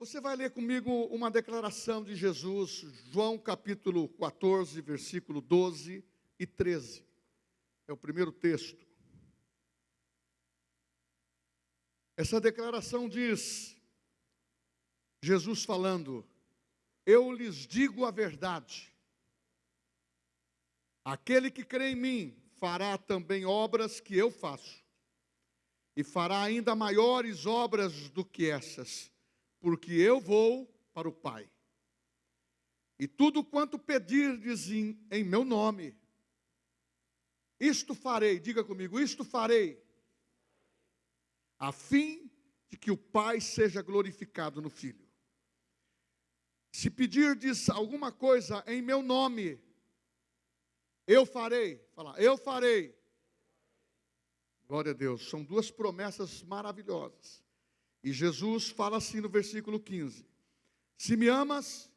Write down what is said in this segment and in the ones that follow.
Você vai ler comigo uma declaração de Jesus, João capítulo 14, versículo 12 e 13. É o primeiro texto. Essa declaração diz, Jesus falando: eu lhes digo a verdade. Aquele que crê em mim fará também obras que eu faço, e fará ainda maiores obras do que essas, porque eu vou para o Pai. E tudo quanto pedirdes em meu nome, isto farei, diga comigo, isto farei, a fim de que o Pai seja glorificado no Filho. Se pedirdes alguma coisa em meu nome, eu farei. Fala, eu farei. Glória a Deus. São duas promessas maravilhosas. E Jesus fala assim no versículo 15: se me amas,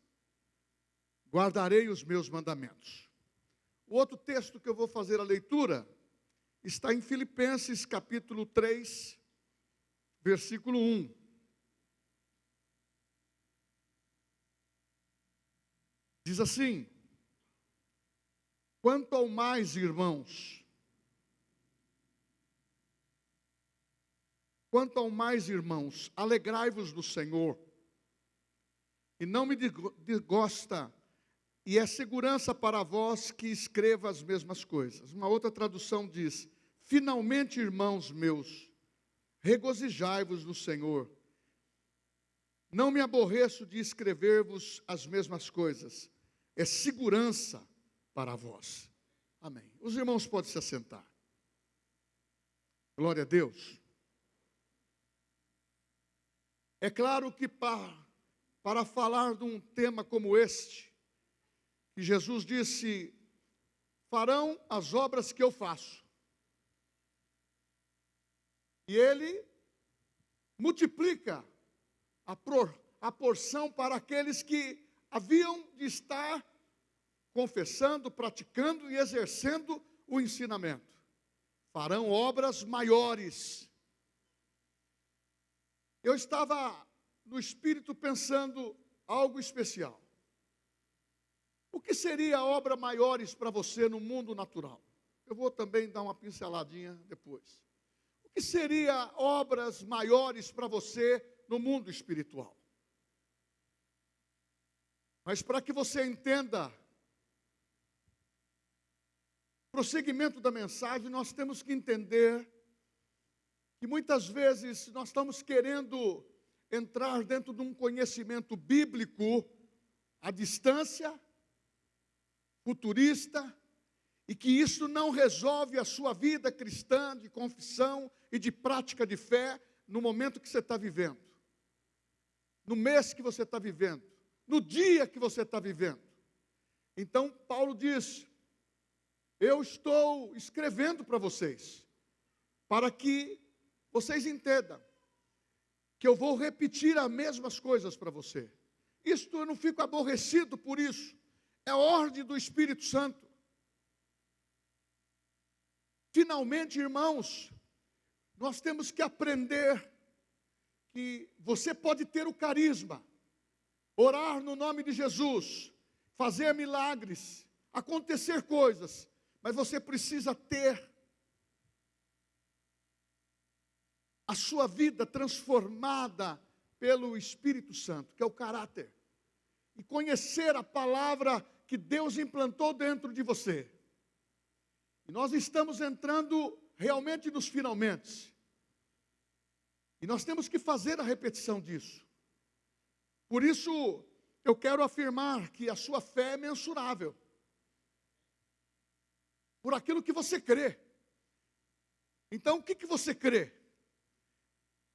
guardarei os meus mandamentos. O outro texto que eu vou fazer a leitura está em Filipenses capítulo 3, versículo 1. Diz assim: quanto ao mais, irmãos, alegrai-vos no Senhor, e não me desgosta, e é segurança para vós que escreva as mesmas coisas. Uma outra tradução diz: finalmente, irmãos meus, regozijai-vos no Senhor. Não me aborreço de escrever-vos as mesmas coisas, é segurança para vós. Amém. Os irmãos podem se assentar. Glória a Deus. É claro que para falar de um tema como este, que Jesus disse: farão as obras que eu faço. E Ele multiplica a porção para aqueles que haviam de estar confessando, praticando e exercendo o ensinamento. Farão obras maiores. Eu estava no Espírito pensando algo especial. O que seria obra maiores para você no mundo natural? Eu vou também dar uma pinceladinha depois. O que seria obras maiores para você no mundo espiritual? Mas para que você entenda o prosseguimento da mensagem, nós temos que entender que muitas vezes nós estamos querendo entrar dentro de um conhecimento bíblico à distância, futurista, e que isso não resolve a sua vida cristã de confissão e de prática de fé no momento que você está vivendo, no mês que você está vivendo, no dia que você está vivendo. Então Paulo diz: eu estou escrevendo para vocês, para que vocês entendam que eu vou repetir as mesmas coisas para você. Isto eu não fico aborrecido por isso. É a ordem do Espírito Santo. Finalmente, irmãos, nós temos que aprender que você pode ter o carisma, orar no nome de Jesus, fazer milagres, acontecer coisas, mas você precisa ter a sua vida transformada pelo Espírito Santo, que é o caráter, e conhecer a palavra que Deus implantou dentro de você. E nós estamos entrando realmente nos finalmente, e nós temos que fazer a repetição disso. Por isso, eu quero afirmar que a sua fé é mensurável por aquilo que você crê. Então, o que você crê?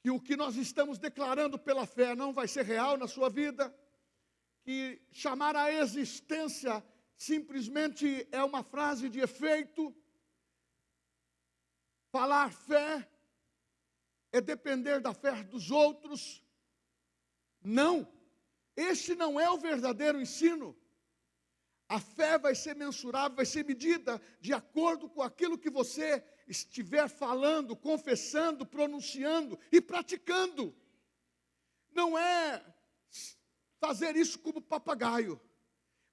Que o que nós estamos declarando pela fé não vai ser real na sua vida, que chamar a existência simplesmente é uma frase de efeito, falar fé é depender da fé dos outros. Não, este não é o verdadeiro ensino. A fé vai ser mensurável, vai ser medida de acordo com aquilo que você estiver falando, confessando, pronunciando e praticando. Não é fazer isso como papagaio,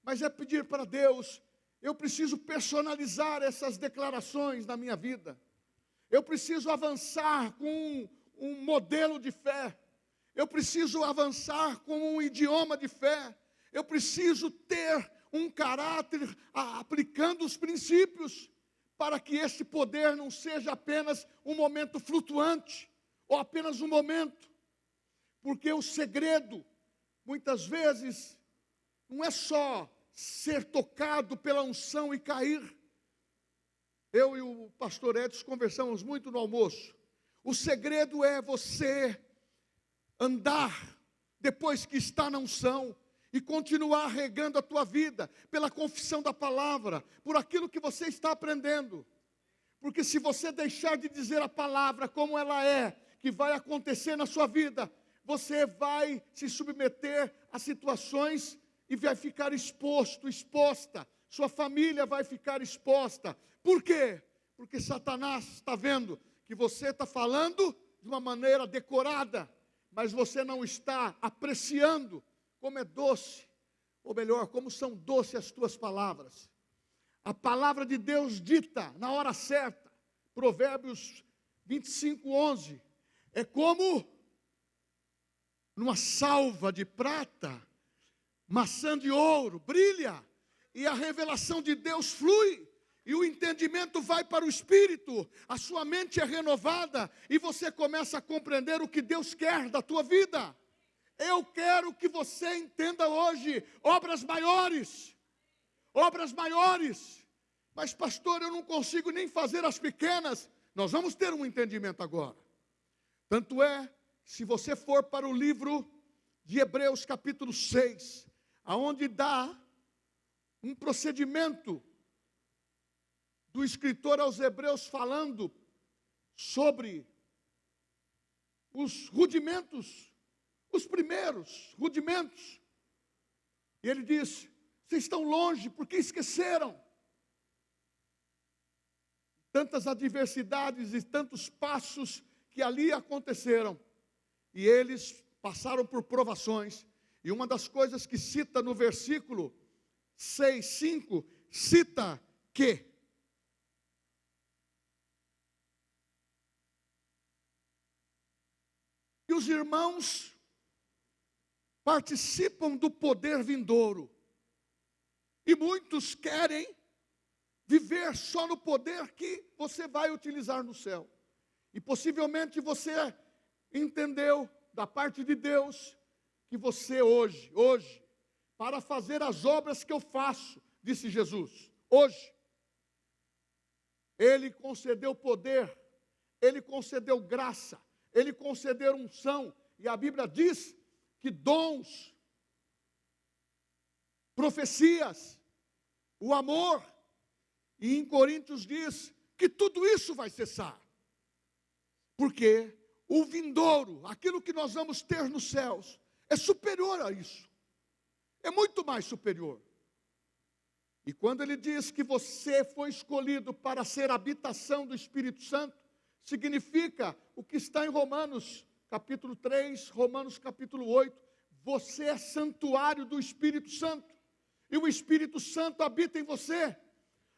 mas é pedir para Deus: eu preciso personalizar essas declarações na minha vida. Eu preciso avançar com um modelo de fé. Eu preciso avançar com um idioma de fé. Eu preciso ter um caráter aplicando os princípios, para que esse poder não seja apenas um momento flutuante, ou apenas um momento. Porque o segredo, muitas vezes, não é só ser tocado pela unção e cair. Eu e o pastor Edson conversamos muito no almoço. O segredo é você andar depois que está na unção e continuar regando a tua vida pela confissão da palavra, por aquilo que você está aprendendo. Porque se você deixar de dizer a palavra como ela é, que vai acontecer na sua vida, você vai se submeter a situações e vai ficar exposta. Sua família vai ficar exposta. Por quê? Porque Satanás está vendo que você está falando de uma maneira decorada, mas você não está apreciando como é doce, ou melhor, como são doces as tuas palavras. A palavra de Deus dita na hora certa, Provérbios 25:11, é como numa salva de prata, maçã de ouro, brilha, e a revelação de Deus flui, e o entendimento vai para o Espírito, a sua mente é renovada, e você começa a compreender o que Deus quer da tua vida. Eu quero que você entenda hoje obras maiores. Mas pastor, eu não consigo nem fazer as pequenas. Nós vamos ter um entendimento agora. Tanto é, se você for para o livro de Hebreus capítulo 6, aonde dá um procedimento do escritor aos Hebreus falando sobre os rudimentos, os primeiros rudimentos. E ele diz: vocês estão longe porque esqueceram tantas adversidades e tantos passos que ali aconteceram. E eles passaram por provações. E uma das coisas que cita no versículo 6:5, cita que os irmãos participam do poder vindouro. E muitos querem viver só no poder que você vai utilizar no céu. E possivelmente você entendeu da parte de Deus que você hoje, para fazer as obras que eu faço, disse Jesus, hoje, Ele concedeu poder, Ele concedeu graça, Ele concedeu unção, e a Bíblia diz que dons, profecias, o amor, e em Coríntios diz que tudo isso vai cessar, porque o vindouro, aquilo que nós vamos ter nos céus, é superior a isso, é muito mais superior. E quando ele diz que você foi escolhido para ser habitação do Espírito Santo, significa o que está em Romanos capítulo 3, Romanos capítulo 8, você é santuário do Espírito Santo, e o Espírito Santo habita em você.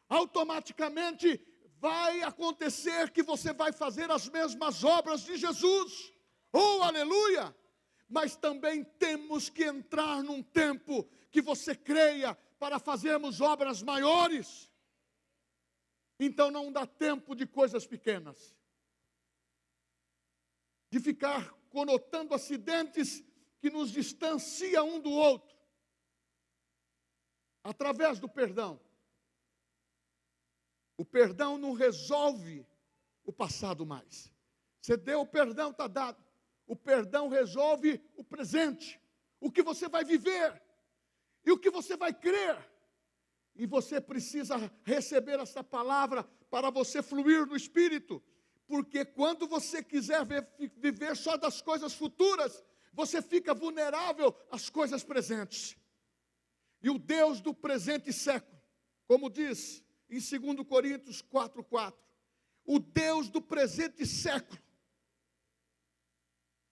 Automaticamente vai acontecer que você vai fazer as mesmas obras de Jesus. Oh, aleluia! Mas também temos que entrar num tempo que você creia para fazermos obras maiores. Então não dá tempo de coisas pequenas, de ficar conotando acidentes que nos distanciam um do outro. Através do perdão. O perdão não resolve o passado mais. Você deu o perdão, está dado. O perdão resolve o presente, o que você vai viver e o que você vai crer. E você precisa receber essa palavra para você fluir no Espírito. Porque quando você quiser viver só das coisas futuras, você fica vulnerável às coisas presentes. E o Deus do presente século, como diz em 2 Coríntios 4:4, o Deus do presente século,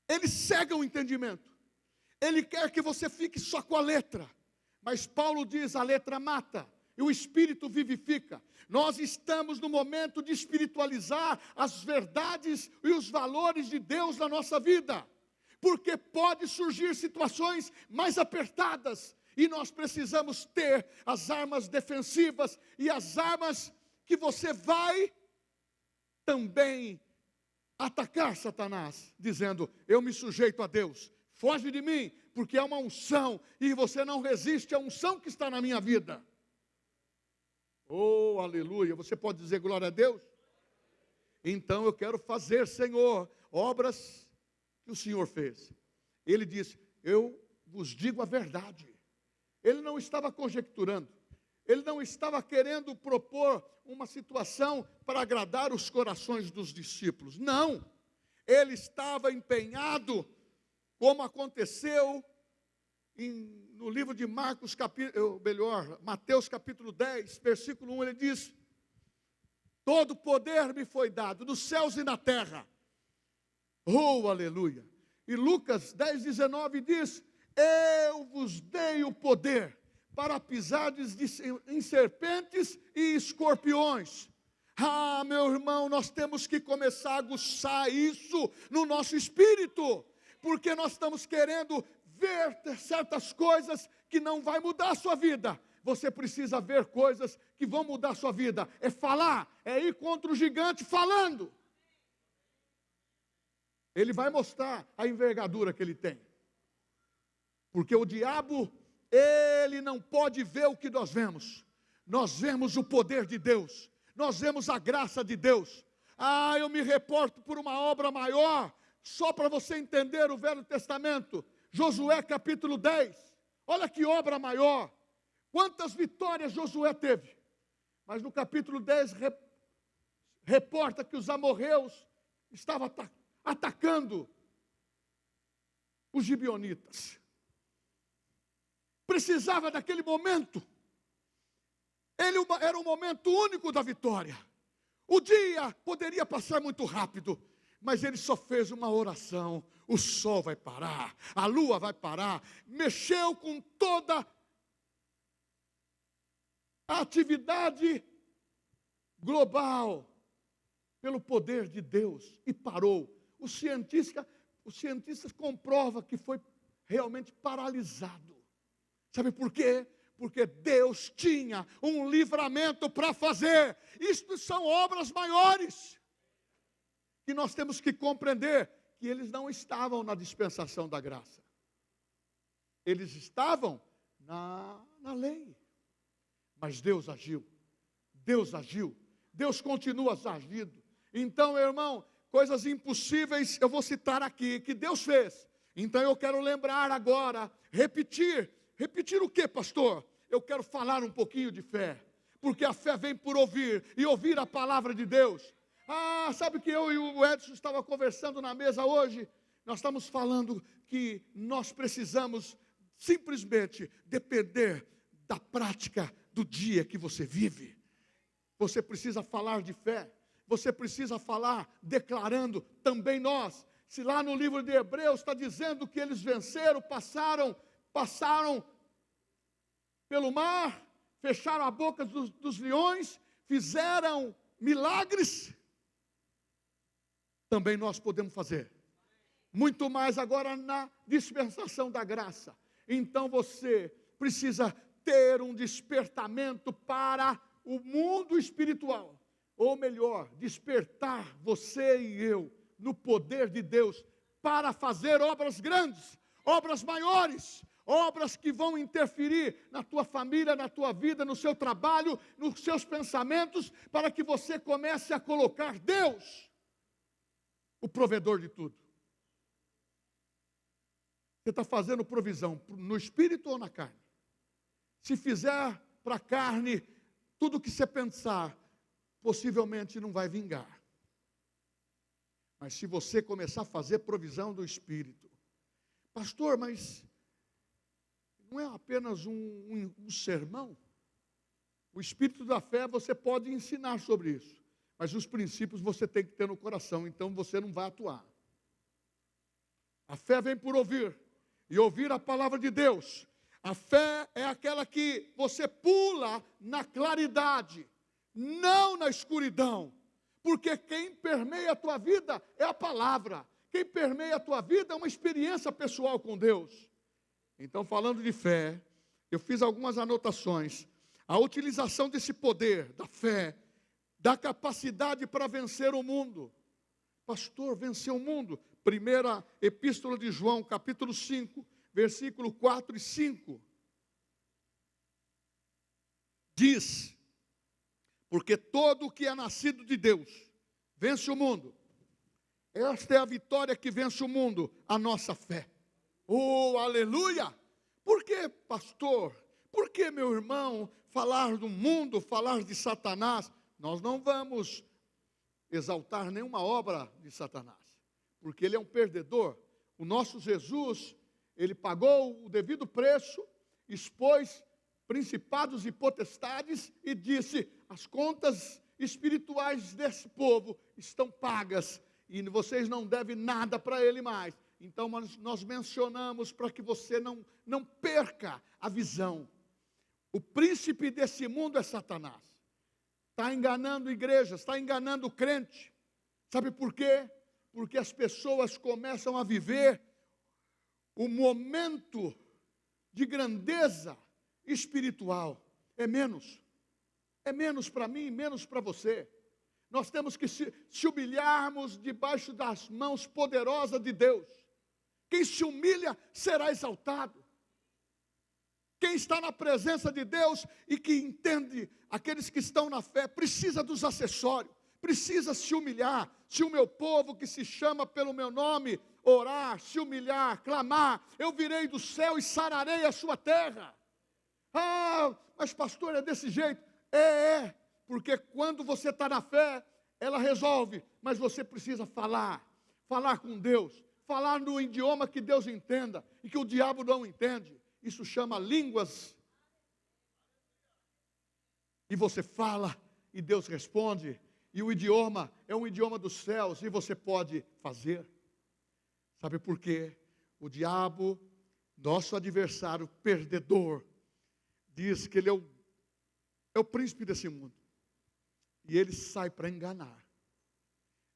Ele cega o entendimento, Ele quer que você fique só com a letra. Mas Paulo diz, a letra mata, e o Espírito vivifica. Nós estamos no momento de espiritualizar as verdades e os valores de Deus na nossa vida. Porque pode surgir situações mais apertadas, e nós precisamos ter as armas defensivas, e as armas que você vai também atacar Satanás, dizendo, eu me sujeito a Deus, foge de mim, porque é uma unção, e você não resiste à unção que está na minha vida. Oh, aleluia, você pode dizer glória a Deus? Então eu quero fazer, Senhor, obras que o Senhor fez. Ele disse, eu vos digo a verdade. Ele não estava conjecturando, ele não estava querendo propor uma situação para agradar os corações dos discípulos. Não, ele estava empenhado, como aconteceu no livro de Mateus capítulo 10, versículo 1, ele diz, todo poder me foi dado, nos céus e na terra. Oh, aleluia. E Lucas 10, 19 diz, eu vos dei o poder para pisardes em serpentes e escorpiões. Ah, meu irmão, nós temos que começar a aguçar isso no nosso espírito, porque nós estamos querendo ver certas coisas que não vai mudar a sua vida. Você precisa ver coisas que vão mudar a sua vida. É falar, é ir contra o gigante falando. Ele vai mostrar a envergadura que ele tem. Porque o diabo, ele não pode ver o que nós vemos. Nós vemos o poder de Deus. Nós vemos a graça de Deus. Ah, eu me reporto por uma obra maior, só para você entender o Velho Testamento. Josué capítulo 10. Olha que obra maior. Quantas vitórias Josué teve. Mas no capítulo 10, reporta que os amorreus estavam atacando os gibeonitas. Precisava daquele momento. Era um momento único da vitória. O dia poderia passar muito rápido, mas ele só fez uma oração. O sol vai parar, a lua vai parar. Mexeu com toda a atividade global pelo poder de Deus e parou. Os cientistas comprovam que foi realmente paralisado. Sabe por quê? Porque Deus tinha um livramento para fazer. Isto são obras maiores que nós temos que compreender que eles não estavam na dispensação da graça. Eles estavam na lei. Mas Deus agiu. Deus agiu. Deus continua agindo. Então, meu irmão, coisas impossíveis eu vou citar aqui, que Deus fez. Então eu quero lembrar agora, repetir o que, pastor? Eu quero falar um pouquinho de fé, porque a fé vem por ouvir, e ouvir a palavra de Deus. Ah, sabe que eu e o Edson estava conversando na mesa hoje? Nós estamos falando que nós precisamos simplesmente depender da prática do dia que você vive. Você precisa falar de fé, você precisa falar declarando também nós. Se lá no livro de Hebreus está dizendo que eles venceram, passaram pelo mar, fecharam a boca dos leões, fizeram milagres, também nós podemos fazer. Muito mais agora na dispensação da graça. Então você precisa ter um despertamento para o mundo espiritual. Ou melhor, despertar você e eu no poder de Deus para fazer obras grandes, obras maiores, obras que vão interferir na tua família, na tua vida, no seu trabalho, nos seus pensamentos, para que você comece a colocar Deus, o provedor de tudo. Você está fazendo provisão no espírito ou na carne? Se fizer para a carne, tudo que você pensar, possivelmente não vai vingar. Mas se você começar a fazer provisão do espírito, pastor, mas não é apenas um sermão? O espírito da fé você pode ensinar sobre isso, mas os princípios você tem que ter no coração, então você não vai atuar. A fé vem por ouvir, e ouvir a palavra de Deus. A fé é aquela que você pula na claridade, não na escuridão. Porque quem permeia a tua vida é a palavra. Quem permeia a tua vida é uma experiência pessoal com Deus. Então, falando de fé, eu fiz algumas anotações. A utilização desse poder, da fé, da capacidade para vencer o mundo. Pastor, vencer o mundo. Primeira Epístola de João, capítulo 5, versículo 4 e 5. Diz: porque todo o que é nascido de Deus vence o mundo. Esta é a vitória que vence o mundo, a nossa fé. Oh, aleluia! Por que, pastor? Por que, meu irmão, falar do mundo, falar de Satanás? Nós não vamos exaltar nenhuma obra de Satanás, porque ele é um perdedor. O nosso Jesus, ele pagou o devido preço, expôs principados e potestades e disse: as contas espirituais desse povo estão pagas e vocês não devem nada para ele mais. Então nós mencionamos para que você não perca a visão. O príncipe desse mundo é Satanás. Está enganando igrejas, está enganando o crente. Sabe por quê? Porque as pessoas começam a viver o momento de grandeza espiritual. É menos para mim, menos para você. Nós temos que se humilharmos debaixo das mãos poderosas de Deus. Quem se humilha será exaltado. Quem está na presença de Deus e que entende, aqueles que estão na fé, precisa dos acessórios, precisa se humilhar. Se o meu povo que se chama pelo meu nome orar, se humilhar, clamar, eu virei do céu e sararei a sua terra. Ah, mas pastor, é desse jeito? Porque quando você está na fé, ela resolve, mas você precisa falar com Deus, falar no idioma que Deus entenda e que o diabo não entende. Isso chama línguas. E você fala e Deus responde, e o idioma é um idioma dos céus e você pode fazer. Sabe por quê? O diabo, nosso adversário perdedor, diz que ele é o príncipe desse mundo. E ele sai para enganar.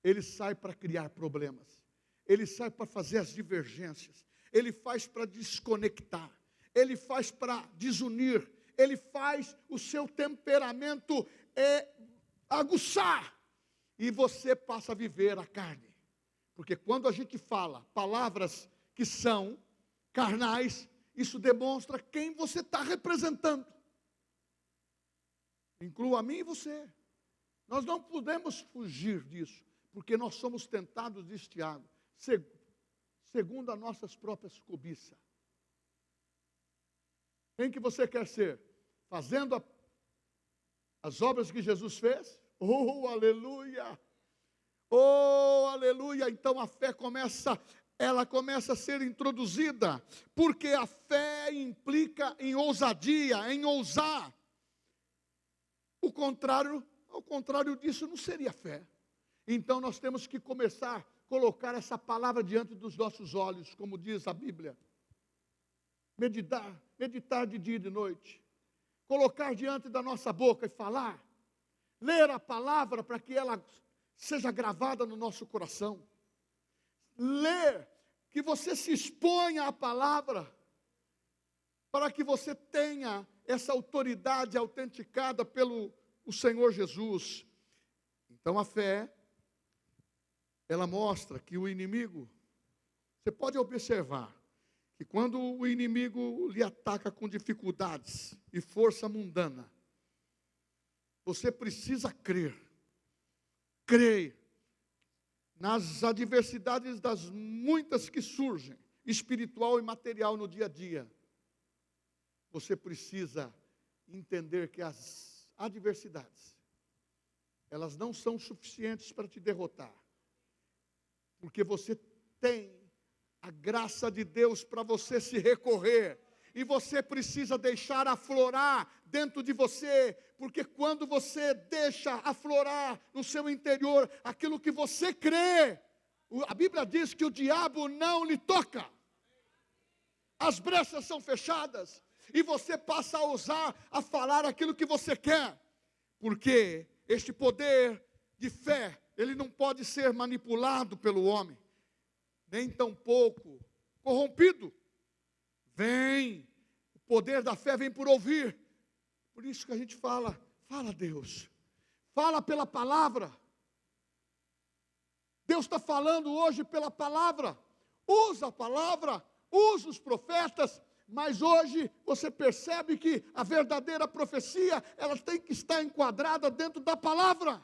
Ele sai para criar problemas. Ele sai para fazer as divergências. Ele faz para desconectar. Ele faz para desunir. Ele faz o seu temperamento aguçar. E você passa a viver a carne. Porque quando a gente fala palavras que são carnais, isso demonstra quem você está representando. Inclua a mim e você. Nós não podemos fugir disso, porque nós somos tentados, diz Tiago, segundo as nossas próprias cobiças. Quem que você quer ser? Fazendo as obras que Jesus fez? Oh, aleluia! Oh, aleluia! Então a fé começa a ser introduzida, porque a fé implica em ousadia, em ousar. Ao contrário disso, não seria fé. Então nós temos que começar a colocar essa palavra diante dos nossos olhos, como diz a Bíblia. Meditar de dia e de noite. Colocar diante da nossa boca e falar. Ler a palavra para que ela seja gravada no nosso coração. Ler, que você se exponha à palavra, para que você tenha essa autoridade autenticada pelo o Senhor Jesus. Então a fé, ela mostra que o inimigo, você pode observar, que quando o inimigo lhe ataca com dificuldades e força mundana, você precisa crer nas adversidades das muitas que surgem, espiritual e material no dia a dia. Você precisa entender que as adversidades, elas não são suficientes para te derrotar, porque você tem a graça de Deus para você se recorrer, e você precisa deixar aflorar dentro de você, porque quando você deixa aflorar no seu interior aquilo que você crê, a Bíblia diz que o diabo não lhe toca. as brechas são fechadas, e você passa a falar aquilo que você quer, porque este poder de fé, ele não pode ser manipulado pelo homem, nem tampouco corrompido. O poder da fé vem por ouvir, por isso que a gente fala a Deus, fala pela palavra. Deus está falando hoje pela palavra, usa a palavra, usa os profetas, mas hoje você percebe que a verdadeira profecia, ela tem que estar enquadrada dentro da palavra.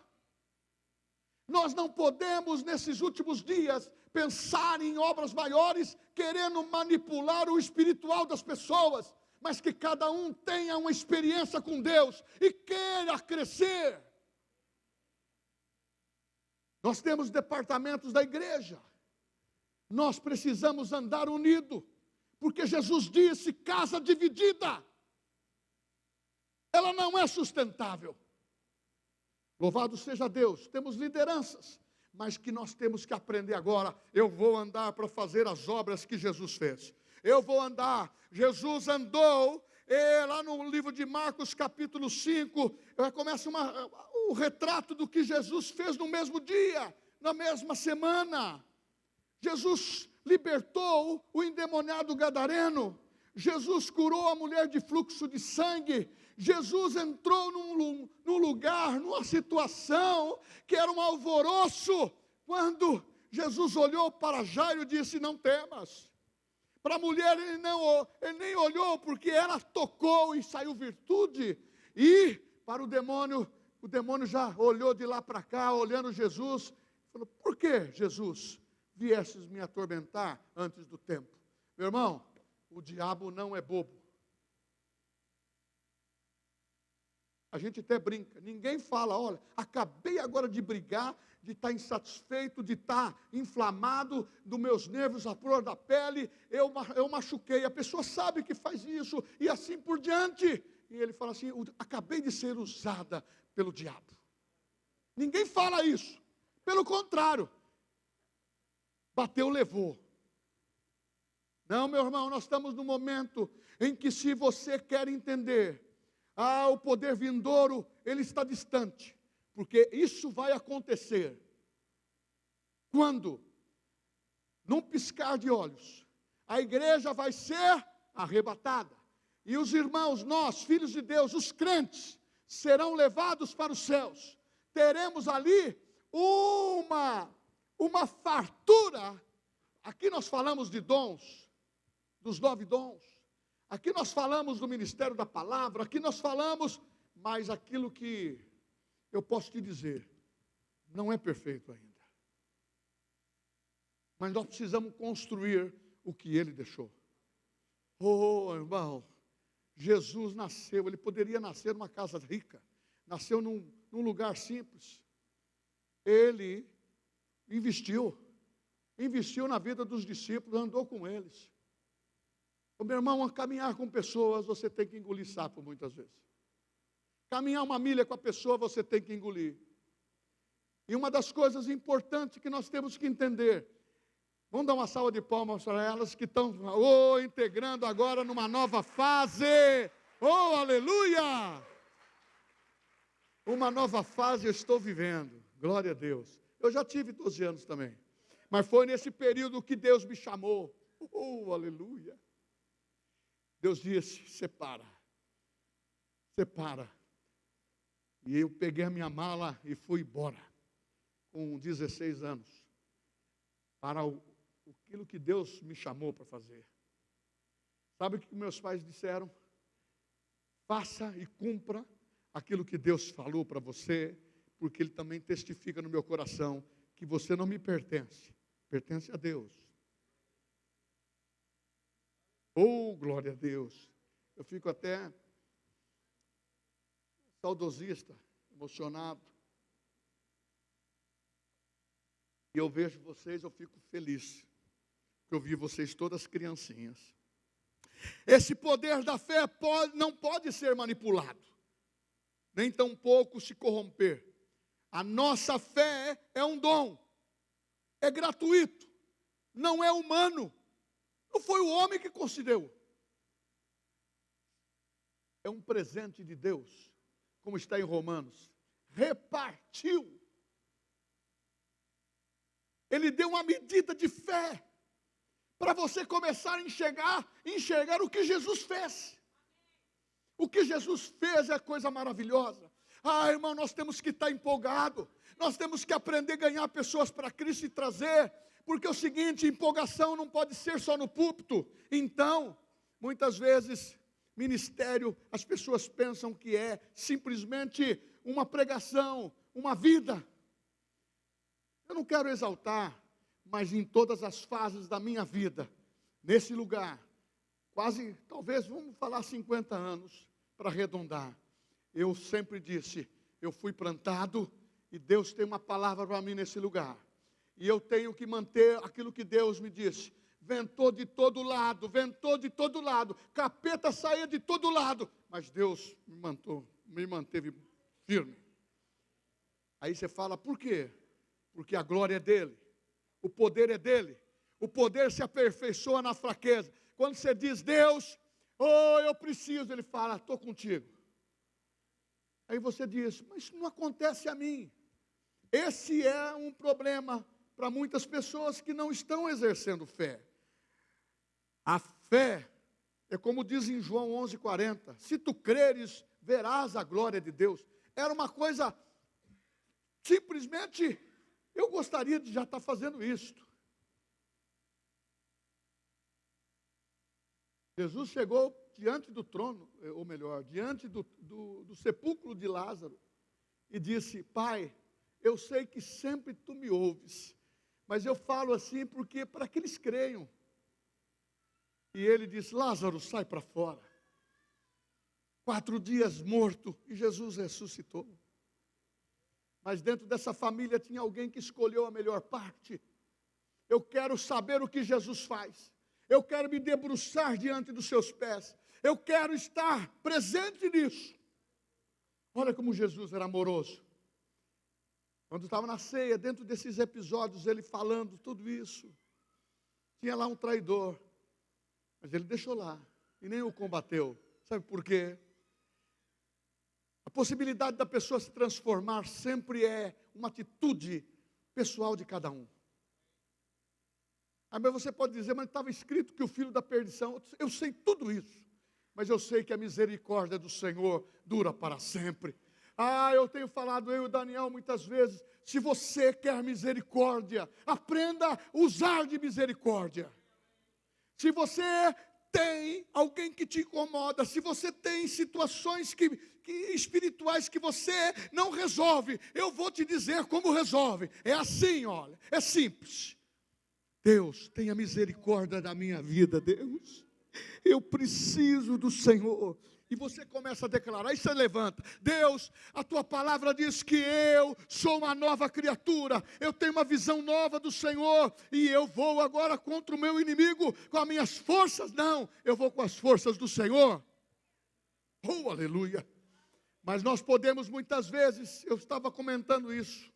Nós não podemos, nesses últimos dias, pensar em obras maiores, querendo manipular o espiritual das pessoas, mas que cada um tenha uma experiência com Deus e queira crescer. Nós temos departamentos da igreja, nós precisamos andar unido, porque Jesus disse: casa dividida, ela não é sustentável. Louvado seja Deus, temos lideranças, mas que nós temos que aprender agora. Eu vou andar para fazer as obras que Jesus fez. Eu vou andar. Jesus andou, lá no livro de Marcos capítulo 5, começa o retrato do que Jesus fez no mesmo dia, na mesma semana. Jesus libertou o endemoniado gadareno, Jesus curou a mulher de fluxo de sangue, Jesus entrou num lugar, numa situação que era um alvoroço, quando Jesus olhou para Jairo e disse: não temas. Para a mulher ele nem olhou, porque ela tocou e saiu virtude. E para o demônio já olhou de lá para cá, olhando Jesus, falou: por que, Jesus, viesses me atormentar antes do tempo? Meu irmão, o diabo não é bobo. A gente até brinca, ninguém fala: olha, acabei agora de brigar, de estar insatisfeito, de estar inflamado, dos meus nervos, a flor da pele, eu machuquei. A pessoa sabe que faz isso, e assim por diante. E ele fala assim: acabei de ser usada pelo diabo. Ninguém fala isso, pelo contrário, bateu, levou. Não, meu irmão, nós estamos no momento em que, se você quer entender, o poder vindouro, ele está distante, porque isso vai acontecer quando, num piscar de olhos, a igreja vai ser arrebatada, e os irmãos, nós, filhos de Deus, os crentes, serão levados para os céus. Teremos ali uma fartura. Aqui nós falamos de dons, dos 9 dons. Aqui nós falamos do ministério da palavra, aqui nós falamos, mas aquilo que eu posso te dizer, não é perfeito ainda. Mas nós precisamos construir o que ele deixou. Oh, irmão, Jesus nasceu, ele poderia nascer numa casa rica, nasceu num lugar simples. Ele investiu na vida dos discípulos, andou com eles. Meu irmão, a caminhar com pessoas, você tem que engolir sapo muitas vezes. Caminhar uma milha com a pessoa, você tem que engolir. E uma das coisas importantes que nós temos que entender, vamos dar uma salva de palmas para elas que estão integrando agora numa nova fase. Oh, aleluia! Uma nova fase eu estou vivendo, glória a Deus. Eu já tive 12 anos também, mas foi nesse período que Deus me chamou. Oh, aleluia! Deus disse: separa. E eu peguei a minha mala e fui embora, com 16 anos, para aquilo que Deus me chamou para fazer. Sabe o que meus pais disseram? Faça e cumpra aquilo que Deus falou para você, porque Ele também testifica no meu coração que você não me pertence, pertence a Deus. Oh, glória a Deus. Eu fico até saudosista, emocionado. E eu vejo vocês, eu fico feliz, que eu vi vocês todas criancinhas. Esse poder da fé não pode ser manipulado, nem tampouco se corromper. A nossa fé é um dom, é gratuito, não é humano. Não foi o homem que concedeu. É um presente de Deus, como está em Romanos. Repartiu. Ele deu uma medida de fé para você começar a enxergar o que Jesus fez. O que Jesus fez é coisa maravilhosa. Ah, irmão, nós temos que estar empolgado. Nós temos que aprender a ganhar pessoas para Cristo e trazer. Porque é o seguinte, empolgação não pode ser só no púlpito. Então, muitas vezes, ministério, as pessoas pensam que é simplesmente uma pregação, uma vida. Eu não quero exaltar, mas em todas as fases da minha vida, nesse lugar, quase, talvez, vamos falar 50 anos, para arredondar, eu sempre disse, eu fui plantado, e Deus tem uma palavra para mim nesse lugar, e eu tenho que manter aquilo que Deus me disse. Ventou de todo lado, capeta saía de todo lado, mas Deus me manteve firme. Aí você fala, por quê? Porque a glória é dele, o poder é dele, o poder se aperfeiçoa na fraqueza. Quando você diz, Deus, oh, eu preciso, ele fala, estou contigo. Aí você diz, mas isso não acontece a mim. Esse é um problema para muitas pessoas que não estão exercendo fé. A fé é como diz em João 11:40, se tu creres, verás a glória de Deus. Era uma coisa, simplesmente, eu gostaria de já estar fazendo isto. Jesus chegou diante do trono, ou melhor, diante do sepulcro de Lázaro, e disse, Pai, eu sei que sempre tu me ouves, mas eu falo assim porque para que eles creiam. E ele disse, Lázaro, sai para fora. 4 dias morto, e Jesus ressuscitou. Mas dentro dessa família tinha alguém que escolheu a melhor parte. Eu quero saber o que Jesus faz. Eu quero me debruçar diante dos seus pés. Eu quero estar presente nisso. Olha como Jesus era amoroso. Quando estava na ceia, dentro desses episódios, ele falando tudo isso. Tinha lá um traidor. Mas ele deixou lá. E nem o combateu. Sabe por quê? A possibilidade da pessoa se transformar sempre é uma atitude pessoal de cada um. Aí você pode dizer, mas estava escrito que o filho da perdição, eu sei tudo isso, mas eu sei que a misericórdia do Senhor dura para sempre. Ah, eu tenho falado, eu e o Daniel muitas vezes, se você quer misericórdia, aprenda a usar de misericórdia. Se você tem alguém que te incomoda, se você tem situações espirituais que você não resolve, eu vou te dizer como resolve. É assim, olha, é simples. Deus, tenha misericórdia da minha vida, Deus. Eu preciso do Senhor. E você começa a declarar, aí você levanta. Deus, a tua palavra diz que eu sou uma nova criatura. Eu tenho uma visão nova do Senhor. E eu vou agora contra o meu inimigo com as minhas forças? Não, eu vou com as forças do Senhor. Oh, aleluia. Mas nós podemos muitas vezes, eu estava comentando isso.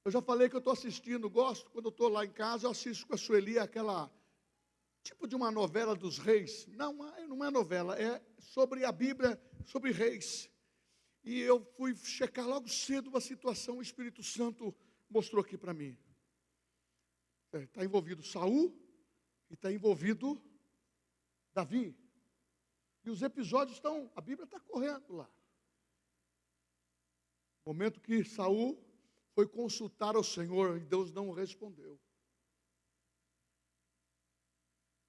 Eu já falei que eu estou assistindo, gosto, quando eu estou lá em casa, eu assisto com a Sueli aquela tipo de uma novela dos reis. Não é novela, é sobre a Bíblia, sobre reis. E eu fui checar logo cedo uma situação, o Espírito Santo mostrou aqui para mim. Está envolvido Saul e está envolvido Davi. E os episódios estão, a Bíblia está correndo lá. No momento que Saul foi consultar ao Senhor e Deus não respondeu.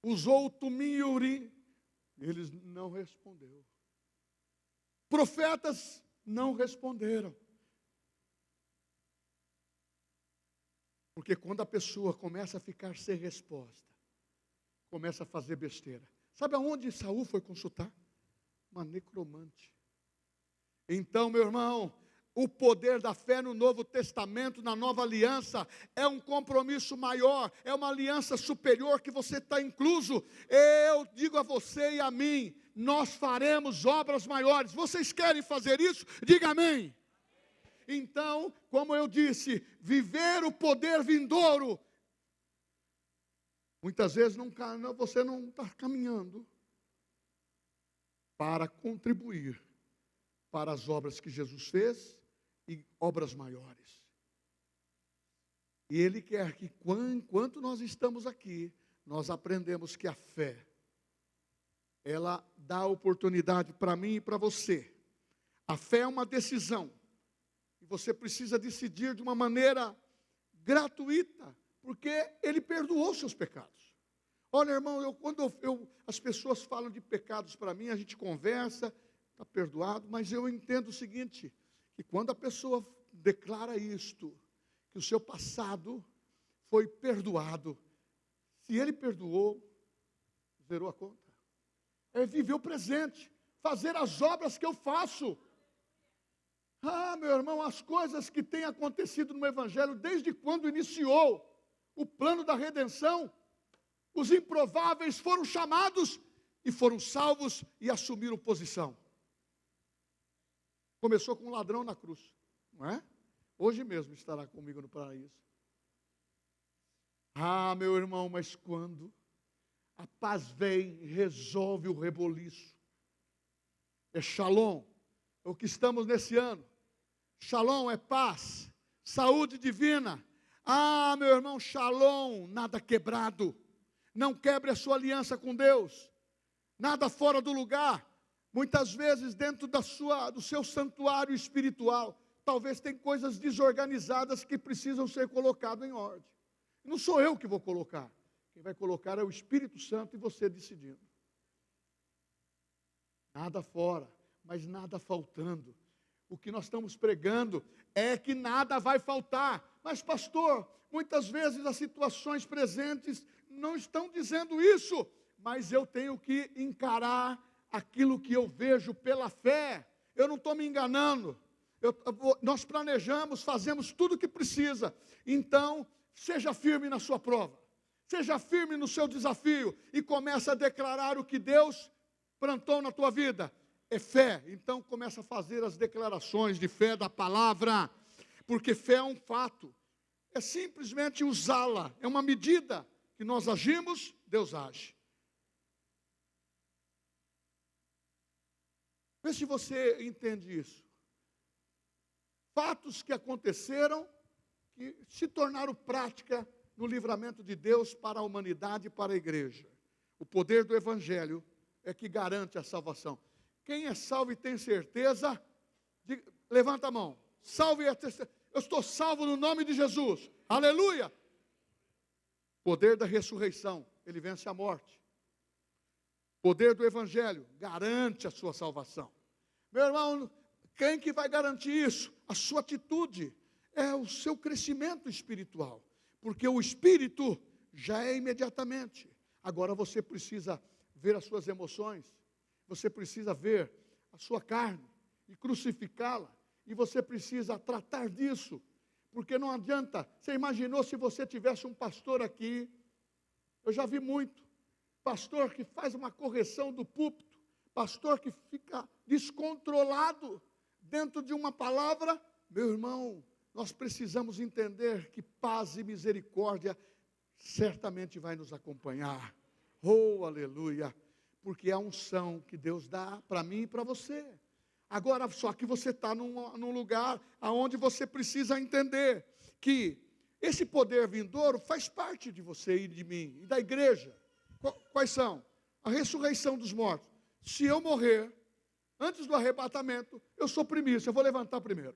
Usou o tumim e urim, eles não responderam. Profetas não responderam. Porque quando a pessoa começa a ficar sem resposta, começa a fazer besteira. Sabe aonde Saul foi consultar? Uma necromante. Então, meu irmão, o poder da fé no Novo Testamento, na Nova Aliança, é um compromisso maior, é uma aliança superior que você está incluso. Eu digo a você e a mim, nós faremos obras maiores. Vocês querem fazer isso? Diga amém. Então, como eu disse, viver o poder vindouro Muitas vezes você não está caminhando para contribuir para as obras que Jesus fez e obras maiores. E Ele quer que, enquanto nós estamos aqui, nós aprendemos que a fé, ela dá oportunidade para mim e para você. A fé é uma decisão. E você precisa decidir de uma maneira gratuita, porque Ele perdoou seus pecados. Olha, irmão, quando as pessoas falam de pecados para mim, a gente conversa, está perdoado, mas eu entendo o seguinte, que quando a pessoa declara isto, que o seu passado foi perdoado, se ele perdoou, zerou a conta. É viver o presente, fazer as obras que eu faço. Ah, meu irmão, as coisas que têm acontecido no Evangelho, desde quando iniciou o plano da redenção, os improváveis foram chamados e foram salvos e assumiram posição. Começou com um ladrão na cruz, não é? Hoje mesmo estará comigo no paraíso. Ah, meu irmão, mas quando a paz vem e resolve o reboliço, é shalom, é o que estamos nesse ano. Shalom é paz, saúde divina. Ah, meu irmão, shalom, nada quebrado. Não quebre a sua aliança com Deus. Nada fora do lugar. Muitas vezes dentro do seu santuário espiritual, talvez tem coisas desorganizadas que precisam ser colocadas em ordem. Não sou eu que vou colocar. Quem vai colocar é o Espírito Santo e você decidindo. Nada fora, mas nada faltando. O que nós estamos pregando é que nada vai faltar. Mas, pastor, muitas vezes as situações presentes não estão dizendo isso. Mas eu tenho que encarar aquilo que eu vejo pela fé. Eu não estou me enganando. Nós planejamos, fazemos tudo o que precisa. Então, seja firme na sua prova. Seja firme no seu desafio. E comece a declarar o que Deus plantou na tua vida. É fé. Então, começa a fazer as declarações de fé da palavra. Porque fé é um fato. É simplesmente usá-la. É uma medida que nós agimos, Deus age. Vê se você entende isso. Fatos que aconteceram, que se tornaram prática no livramento de Deus para a humanidade e para a igreja. O poder do Evangelho é que garante a salvação. Quem é salvo e tem certeza, levanta a mão. Salve e eu estou salvo no nome de Jesus. Aleluia! Poder da ressurreição, ele vence a morte. Poder do Evangelho garante a sua salvação. Meu irmão, quem que vai garantir isso? A sua atitude, é o seu crescimento espiritual. Porque o Espírito já é imediatamente. Agora você precisa ver as suas emoções. Você precisa ver a sua carne e crucificá-la. E você precisa tratar disso. Porque não adianta. Você imaginou se você tivesse um pastor aqui? Eu já vi muito. Pastor que faz uma correção do púlpito. Pastor que fica descontrolado dentro de uma palavra. Meu irmão, nós precisamos entender que paz e misericórdia certamente vai nos acompanhar. Oh, aleluia! Porque é a unção que Deus dá para mim e para você. Agora, só que você está num lugar onde você precisa entender que esse poder vindouro faz parte de você e de mim, e da igreja. Quais são? A ressurreição dos mortos. Se eu morrer, antes do arrebatamento, eu sou primícia, eu vou levantar primeiro.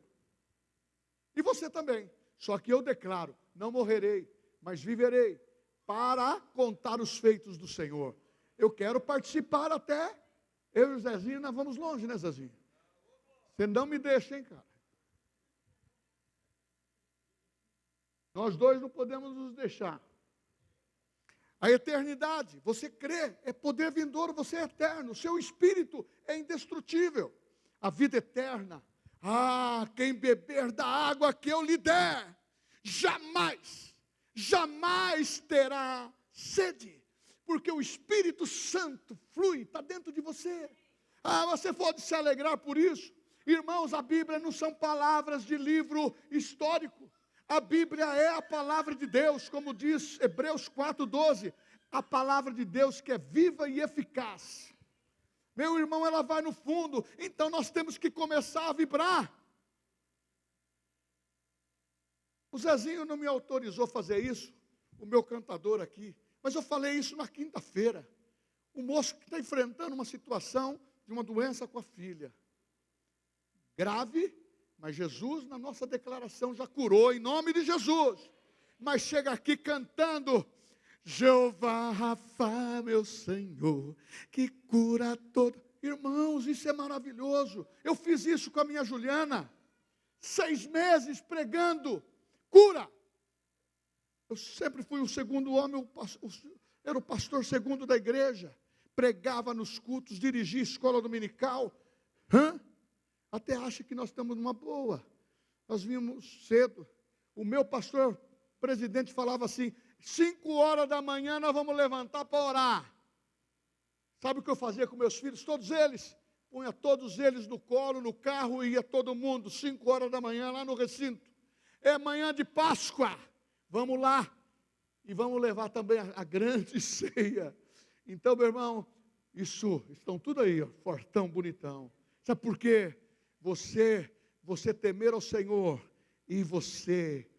E você também. Só que eu declaro, não morrerei, mas viverei, para contar os feitos do Senhor. Eu quero participar até, eu e o Zezinho, nós vamos longe, né, Zezinho? Você não me deixa, hein, cara? Nós dois não podemos nos deixar. A eternidade, você crê, é poder vindouro, você é eterno, o seu espírito é indestrutível. A vida eterna, quem beber da água que eu lhe der, jamais terá sede, porque o Espírito Santo flui, está dentro de você. Você pode se alegrar por isso. Irmãos, a Bíblia não são palavras de livro histórico. A Bíblia é a palavra de Deus, como diz Hebreus 4:12. a palavra de Deus que é viva e eficaz. Meu irmão, ela vai no fundo, então nós temos que começar a vibrar. O Zezinho não me autorizou a fazer isso, o meu cantador aqui, mas eu falei isso na quinta-feira. O moço que está enfrentando uma situação de uma doença com a filha. Grave, mas Jesus, na nossa declaração, já curou, em nome de Jesus. Mas chega aqui cantando, Jeová Rafa, meu Senhor, que cura todo. Irmãos, isso é maravilhoso. Eu fiz isso com a minha Juliana, 6 meses pregando, cura. Eu sempre fui o segundo homem, era o pastor segundo da igreja, pregava nos cultos, dirigia escola dominical. Até acha que nós estamos numa boa. Nós vimos cedo, o meu pastor presidente falava assim, 5 horas da manhã nós vamos levantar para orar. Sabe o que eu fazia com meus filhos? Todos eles, punha todos eles no colo, no carro, e ia todo mundo, 5 horas da manhã lá no recinto. É manhã de Páscoa, vamos lá. E vamos levar também a grande ceia. Então, meu irmão, estão tudo aí, ó, fortão, bonitão. Sabe por quê? Você temer ao Senhor e você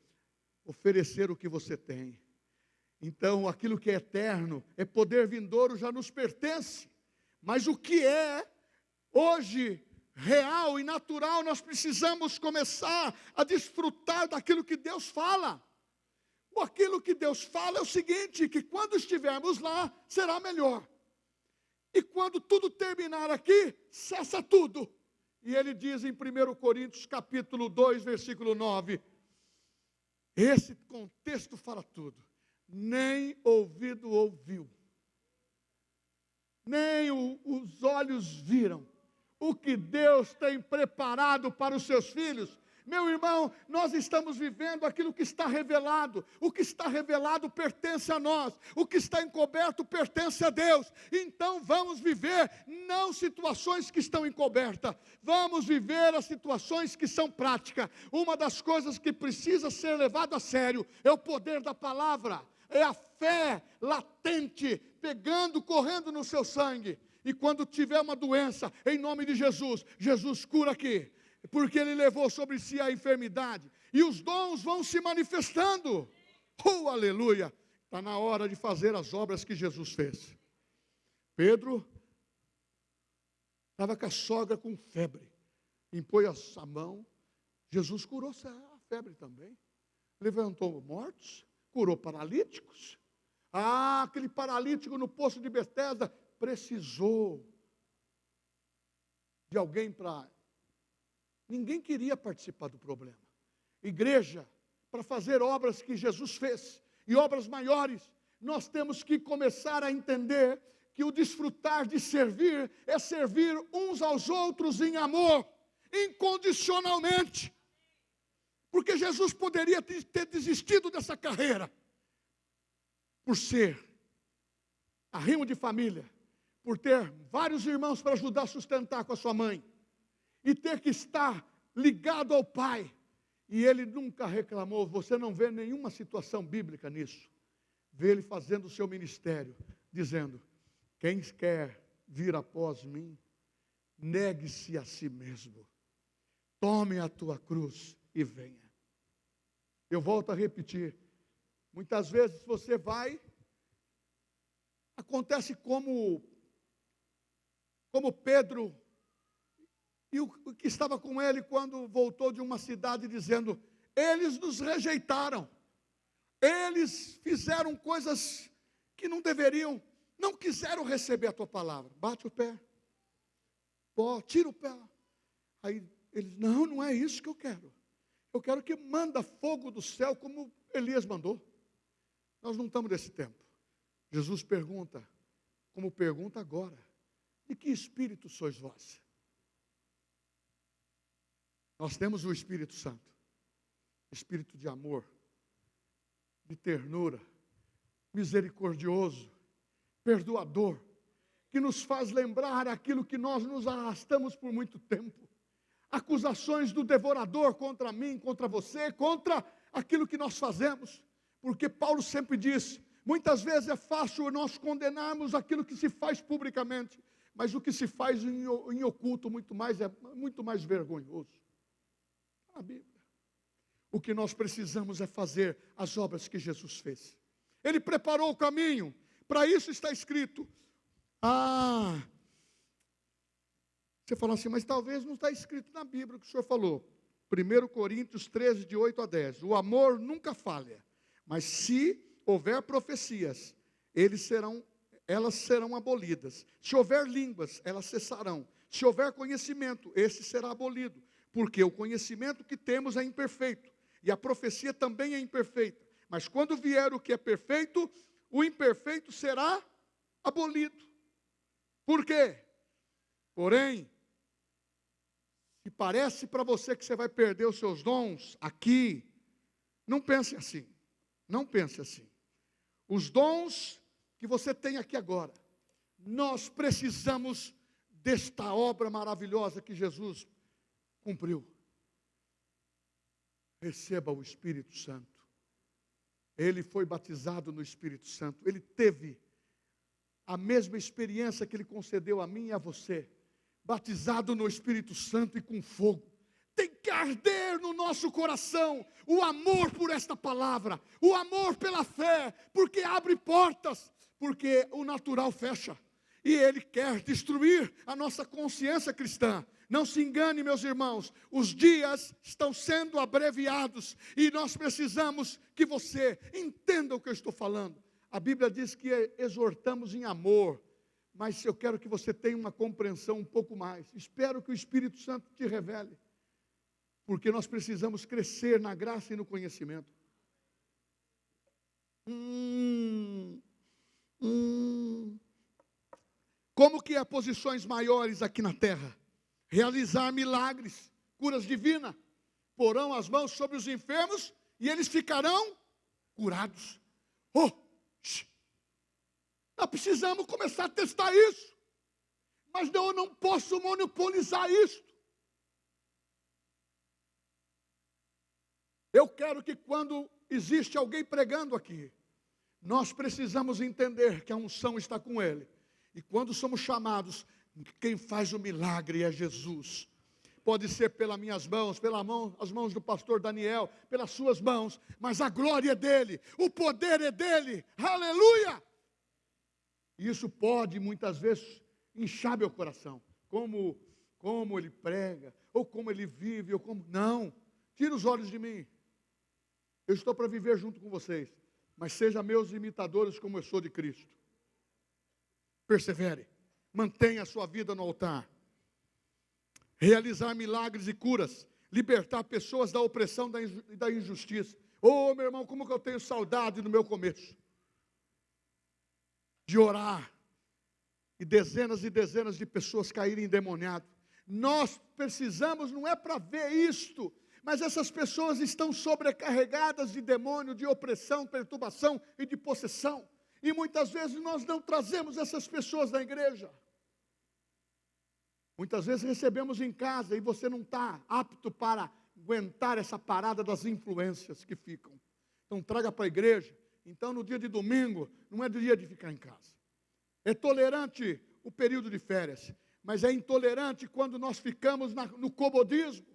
oferecer o que você tem. Então, aquilo que é eterno, é poder vindouro, já nos pertence. Mas o que é hoje real e natural, nós precisamos começar a desfrutar daquilo que Deus fala. Aquilo que Deus fala é o seguinte, que quando estivermos lá, será melhor. E quando tudo terminar aqui, cessa tudo. E ele diz em 1 Coríntios capítulo 2, versículo 9, esse contexto fala tudo. Nem ouvido ouviu, nem os olhos viram o que Deus tem preparado para os seus filhos. Meu irmão, nós estamos vivendo aquilo que está revelado. O que está revelado pertence a nós. O que está encoberto pertence a Deus. Então vamos viver não situações que estão encobertas. Vamos viver as situações que são práticas. Uma das coisas que precisa ser levado a sério é o poder da palavra. É a fé latente, pegando, correndo no seu sangue. E quando tiver uma doença, em nome de Jesus, Jesus cura aqui. Porque Ele levou sobre si a enfermidade, e os dons vão se manifestando. Aleluia! Está na hora de fazer as obras que Jesus fez. Pedro estava com a sogra com febre, impôs a mão, Jesus curou a febre também, levantou mortos, curou paralíticos. Aquele paralítico no poço de Betesda precisou de alguém para... Ninguém queria participar do problema. Igreja, para fazer obras que Jesus fez, e obras maiores, nós temos que começar a entender que o desfrutar de servir, é servir uns aos outros em amor, incondicionalmente. Porque Jesus poderia ter desistido dessa carreira, por ser arrimo de família, por ter vários irmãos para ajudar a sustentar com a sua mãe, e ter que estar ligado ao Pai, e ele nunca reclamou. Você não vê nenhuma situação bíblica nisso. Vê ele fazendo o seu ministério, dizendo, quem quer vir após mim, negue-se a si mesmo, tome a tua cruz e venha. Eu volto a repetir, muitas vezes você vai, acontece como Pedro, e o que estava com ele quando voltou de uma cidade dizendo, eles nos rejeitaram, eles fizeram coisas que não deveriam, não quiseram receber a tua palavra. Bate o pé, tira o pé. Aí eles, não é isso que eu quero que manda fogo do céu como Elias mandou. Nós não estamos nesse tempo. Jesus pergunta, como pergunta agora, de que espírito sois vós? Nós temos o Espírito Santo, Espírito de amor, de ternura, misericordioso, perdoador, que nos faz lembrar aquilo que nós nos arrastamos por muito tempo. Acusações do devorador contra mim, contra você, contra aquilo que nós fazemos. Porque Paulo sempre diz, Muitas vezes é fácil nós condenarmos aquilo que se faz publicamente, mas o que se faz em oculto é muito mais vergonhoso. A Bíblia. O que nós precisamos é fazer as obras que Jesus fez. Ele preparou o caminho. Para isso está escrito. Você fala assim, mas talvez não está escrito na Bíblia o que o senhor falou. 1 Coríntios 13, de 8 a 10. O amor nunca falha, mas se houver profecias, elas serão abolidas. Se houver línguas, elas cessarão. Se houver conhecimento, esse será abolido. Porque o conhecimento que temos é imperfeito, e a profecia também é imperfeita. Mas quando vier o que é perfeito, o imperfeito será abolido. Por quê? Porém, se parece para você que você vai perder os seus dons aqui, não pense assim. Não pense assim. Os dons que você tem aqui agora, nós precisamos desta obra maravilhosa que Jesus cumpriu. Receba o Espírito Santo. Ele foi batizado no Espírito Santo. Ele teve a mesma experiência que Ele concedeu a mim e a você. Batizado no Espírito Santo e com fogo. Tem que arder no nosso coração o amor por esta palavra, o amor pela fé, porque abre portas, porque o natural fecha. E Ele quer destruir a nossa consciência cristã. Não se engane, meus irmãos, os dias estão sendo abreviados e nós precisamos que você entenda o que eu estou falando. A Bíblia diz que exortamos em amor, mas eu quero que você tenha uma compreensão um pouco mais. Espero que o Espírito Santo te revele, porque nós precisamos crescer na graça e no conhecimento. Como que há posições maiores aqui na terra? Realizar milagres, curas divinas. Porão as mãos sobre os enfermos e eles ficarão curados. Nós precisamos começar a testar isso. Mas eu não posso monopolizar isso. Eu quero que quando existe alguém pregando aqui, nós precisamos entender que a unção está com ele. E quando somos chamados, quem faz o milagre é Jesus. Pode ser pelas minhas mãos, as mãos do pastor Daniel, pelas suas mãos, mas a glória é dele, o poder é dele, aleluia! Isso pode muitas vezes inchar meu coração, como ele prega, ou como ele vive, ou como... Não, tira os olhos de mim, eu estou para viver junto com vocês, mas sejam meus imitadores como eu sou de Cristo. Persevere. Mantenha a sua vida no altar. Realizar milagres e curas. Libertar pessoas da opressão e da injustiça. Oh, meu irmão, como que eu tenho saudade no meu começo. De orar. E dezenas de pessoas caírem endemoniadas. Nós precisamos, não é para ver isto, mas essas pessoas estão sobrecarregadas de demônio, de opressão, perturbação e de possessão. E muitas vezes nós não trazemos essas pessoas da igreja. Muitas vezes recebemos em casa e você não está apto para aguentar essa parada das influências que ficam. Então traga para a igreja. Então no dia de domingo, não é dia de ficar em casa. É tolerante o período de férias, mas é intolerante quando nós ficamos no comodismo,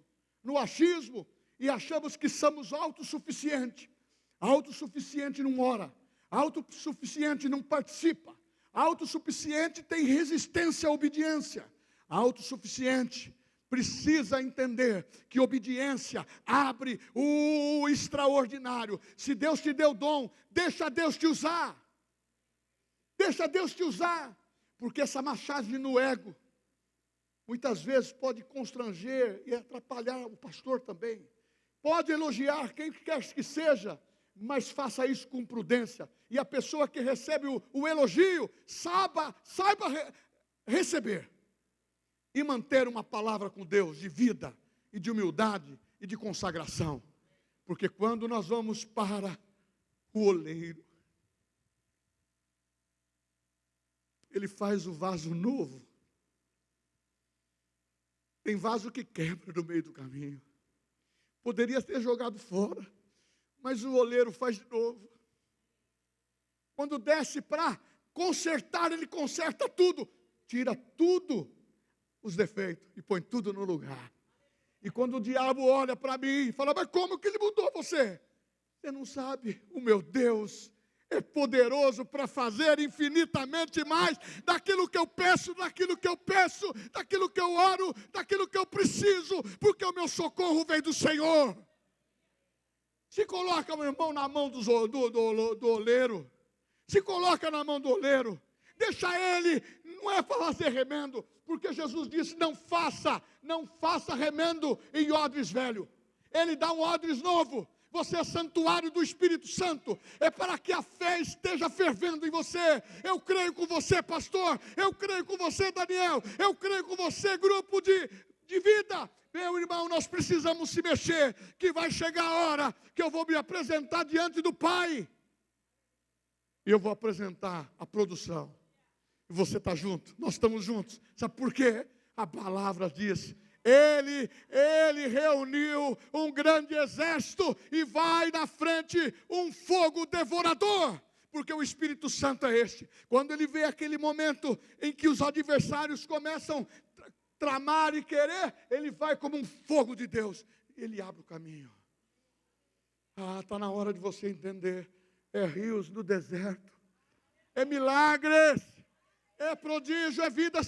no achismo, e achamos que somos autossuficientes. Autossuficiente não ora. Autossuficiente não participa. Autossuficiente tem resistência à obediência. Autossuficiente precisa entender que obediência abre o extraordinário. Se Deus te deu dom, deixa Deus te usar. Deixa Deus te usar. Porque essa massagem no ego, muitas vezes pode constranger e atrapalhar o pastor também. Pode elogiar quem quer que seja, mas faça isso com prudência. E a pessoa que recebe o elogio, saiba receber. E manter uma palavra com Deus de vida, e de humildade, e de consagração. Porque quando nós vamos para o oleiro, ele faz o vaso novo. Tem vaso que quebra no meio do caminho. Poderia ter jogado fora, mas o oleiro faz de novo. Quando desce para consertar, Ele conserta tudo. Tira tudo os defeitos e põe tudo no lugar. E quando o diabo olha para mim e fala, mas como que Ele mudou você? Você não sabe, o meu Deus é poderoso para fazer infinitamente mais daquilo que eu peço, daquilo que eu penso, daquilo que eu oro, daquilo que eu preciso, porque o meu socorro vem do Senhor. Se coloca, meu irmão, na mão do oleiro. Se coloca na mão do oleiro. Deixa ele, não é para fazer remendo, porque Jesus disse, não faça remendo em odres velho. Ele dá um odres novo. Você é santuário do Espírito Santo. É para que a fé esteja fervendo em você. Eu creio com você, pastor. Eu creio com você, Daniel. Eu creio com você, grupo de vida. Meu irmão, nós precisamos se mexer, que vai chegar a hora que eu vou me apresentar diante do Pai. E eu vou apresentar a produção. E você está junto, nós estamos juntos. Sabe por quê? A palavra diz, Ele reuniu um grande exército e vai na frente um fogo devorador. Porque o Espírito Santo é este. Quando ele vê aquele momento em que os adversários começam a tramar e querer, ele vai como um fogo de Deus. Ele abre o caminho. Está na hora de você entender. É rios no deserto. É milagres. É prodígio, é vida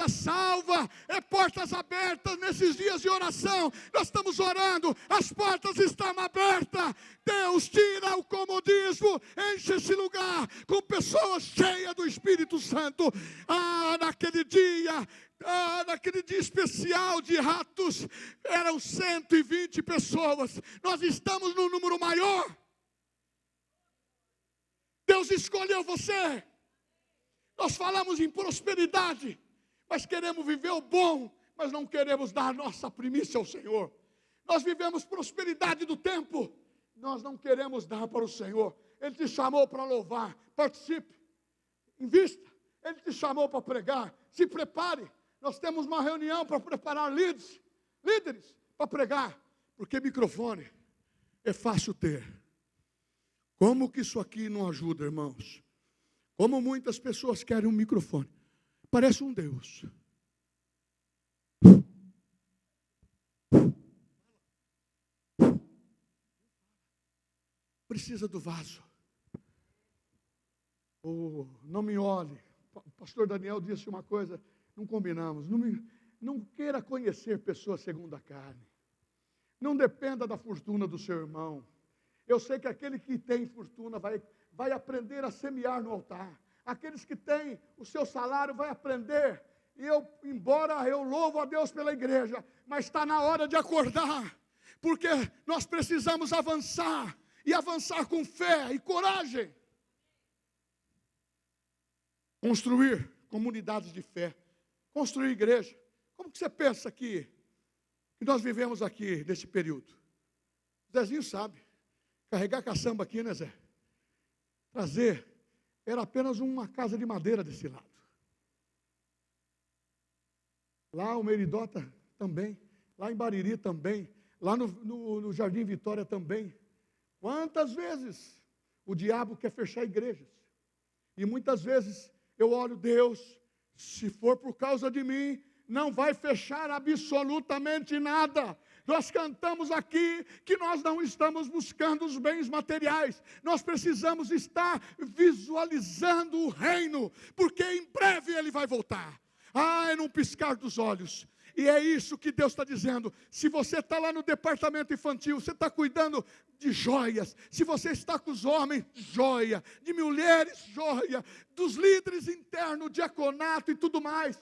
salva, é portas abertas nesses dias de oração. Nós estamos orando, as portas estão abertas. Deus tira o comodismo, enche esse lugar com pessoas cheias do Espírito Santo. Naquele dia especial de Atos, eram 120 pessoas. Nós estamos num número maior. Deus escolheu você. Nós falamos em prosperidade, mas queremos viver o bom, mas não queremos dar a nossa primícia ao Senhor. Nós vivemos prosperidade do tempo, nós não queremos dar para o Senhor. Ele te chamou para louvar, participe, invista. Ele te chamou para pregar, se prepare. Nós temos uma reunião para preparar líderes para pregar, porque microfone é fácil ter. Como que isso aqui não ajuda, irmãos? Como muitas pessoas querem um microfone. Parece um Deus. Precisa do vaso. Não me olhe. O pastor Daniel disse uma coisa, não combinamos. Não queira conhecer pessoas segundo a carne. Não dependa da fortuna do seu irmão. Eu sei que aquele que tem fortuna vai aprender a semear no altar. Aqueles que têm o seu salário vai aprender. E embora eu louvo a Deus pela igreja, mas está na hora de acordar. Porque nós precisamos avançar. E avançar com fé e coragem. Construir comunidades de fé. Construir igreja. Como que você pensa que nós vivemos aqui nesse período? O Zezinho sabe. Carregar caçamba aqui, né, Zé? Trazer, era apenas uma casa de madeira desse lado. Lá o Meridota também, lá em Bariri também, lá no Jardim Vitória também. Quantas vezes o diabo quer fechar igrejas? E muitas vezes eu olho, Deus, se for por causa de mim, não vai fechar absolutamente nada. Nós cantamos aqui que nós não estamos buscando os bens materiais. Nós precisamos estar visualizando o reino, porque em breve ele vai voltar. É num piscar dos olhos. E é isso que Deus está dizendo. Se você está lá no departamento infantil, você está cuidando de joias. Se você está com os homens, joia. De mulheres, joia. Dos líderes internos, diaconato e tudo mais.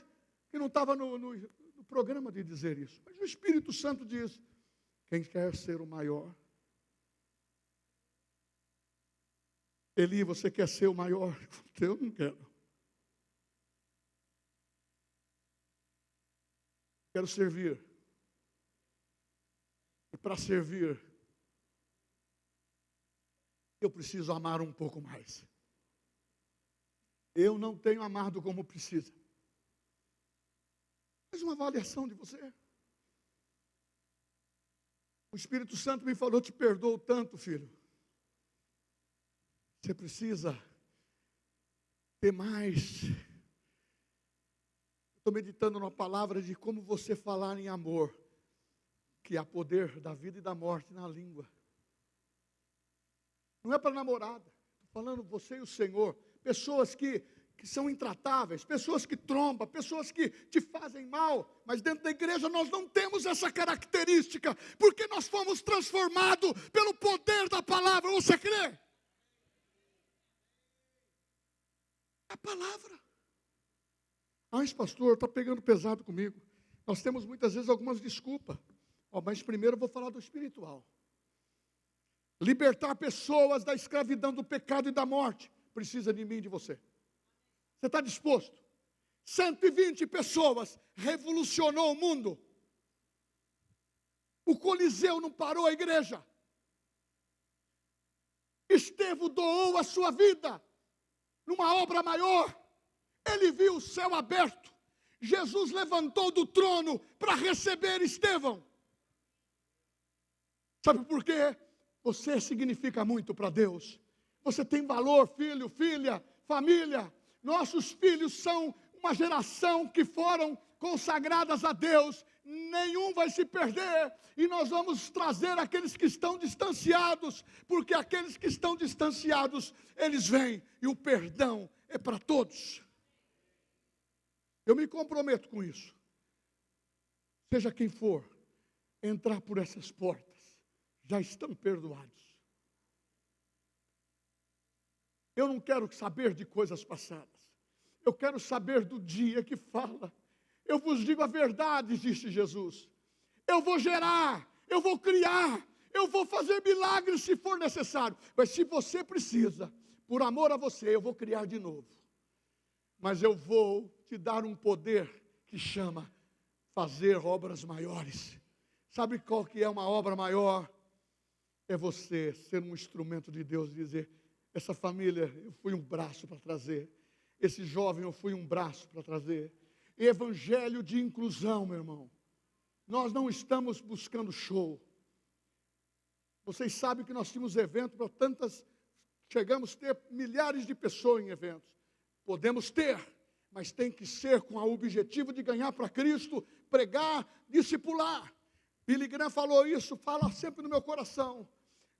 Que não estava no programa de dizer isso. Mas o Espírito Santo diz, quem quer ser o maior? Eli, você quer ser o maior? Eu não quero. Quero servir. E para servir, eu preciso amar um pouco mais. Eu não tenho amado como precisa. Faz uma avaliação de você. O Espírito Santo me falou, te perdoo tanto, filho. Você precisa ter mais. Estou meditando na palavra de como você falar em amor, que há poder da vida e da morte na língua. Não é para namorada, estou falando você e o Senhor. Pessoas que são intratáveis, pessoas que trombam, pessoas que te fazem mal, mas dentro da igreja nós não temos essa característica, porque nós fomos transformados pelo poder da palavra. Você crê? A palavra. Mas pastor, está pegando pesado comigo. Nós temos muitas vezes algumas desculpas, mas primeiro eu vou falar do espiritual. Libertar pessoas da escravidão, do pecado e da morte, precisa de mim e de você. Você está disposto? 120 pessoas revolucionou o mundo. O Coliseu não parou a igreja. Estevão doou a sua vida numa obra maior. Ele viu o céu aberto. Jesus levantou do trono para receber Estevão. Sabe por quê? Você significa muito para Deus. Você tem valor, filho, filha, família. Nossos filhos são uma geração que foram consagradas a Deus. Nenhum vai se perder. E nós vamos trazer aqueles que estão distanciados. Porque aqueles que estão distanciados, eles vêm. E o perdão é para todos. Eu me comprometo com isso. Seja quem for, entrar por essas portas, já estão perdoados. Eu não quero saber de coisas passadas. Eu quero saber do dia que fala. Eu vos digo a verdade, disse Jesus. Eu vou gerar, eu vou criar, eu vou fazer milagres se for necessário. Mas se você precisa, por amor a você, eu vou criar de novo. Mas eu vou te dar um poder que chama fazer obras maiores. Sabe qual que é uma obra maior? É você ser um instrumento de Deus e dizer: essa família, eu fui um braço para trazer. Esse jovem, eu fui um braço para trazer. Evangelho de inclusão, meu irmão. Nós não estamos buscando show. Vocês sabem que nós tínhamos eventos para tantas... Chegamos a ter milhares de pessoas em eventos. Podemos ter, mas tem que ser com o objetivo de ganhar para Cristo, pregar, discipular. Billy Graham falou isso, fala sempre no meu coração.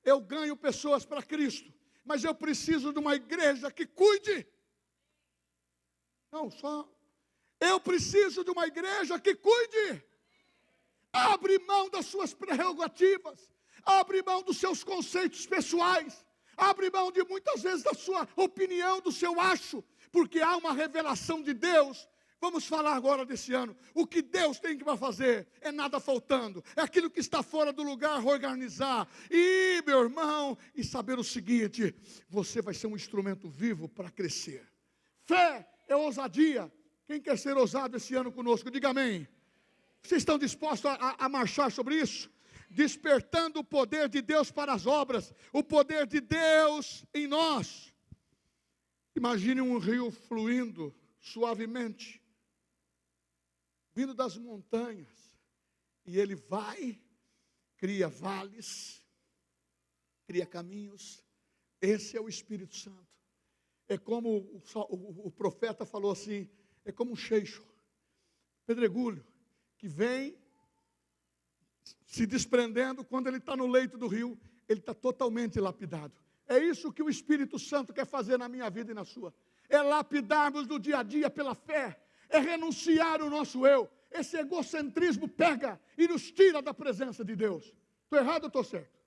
Eu ganho pessoas para Cristo, mas eu preciso de uma igreja que cuide. Não, só. Eu preciso de uma igreja que cuide. Abre mão das suas prerrogativas. Abre mão dos seus conceitos pessoais. Abre mão de muitas vezes da sua opinião, do seu acho. Porque há uma revelação de Deus. Vamos falar agora desse ano. O que Deus tem que fazer é nada faltando. É aquilo que está fora do lugar, organizar. E, meu irmão, e saber o seguinte: você vai ser um instrumento vivo para crescer. Fé é ousadia. Quem quer ser ousado esse ano conosco? Diga amém. Vocês estão dispostos a marchar sobre isso? Despertando o poder de Deus para as obras. O poder de Deus em nós. Imagine um rio fluindo suavemente, vindo das montanhas, e ele vai, cria vales, cria caminhos. Esse é o Espírito Santo. É como o profeta falou assim, é como um cheixo, pedregulho, que vem se desprendendo. Quando ele está no leito do rio, ele está totalmente lapidado. É isso que o Espírito Santo quer fazer na minha vida e na sua. É lapidarmos no dia a dia pela fé. É renunciar o nosso eu. Esse egocentrismo pega e nos tira da presença de Deus. Estou errado ou estou certo?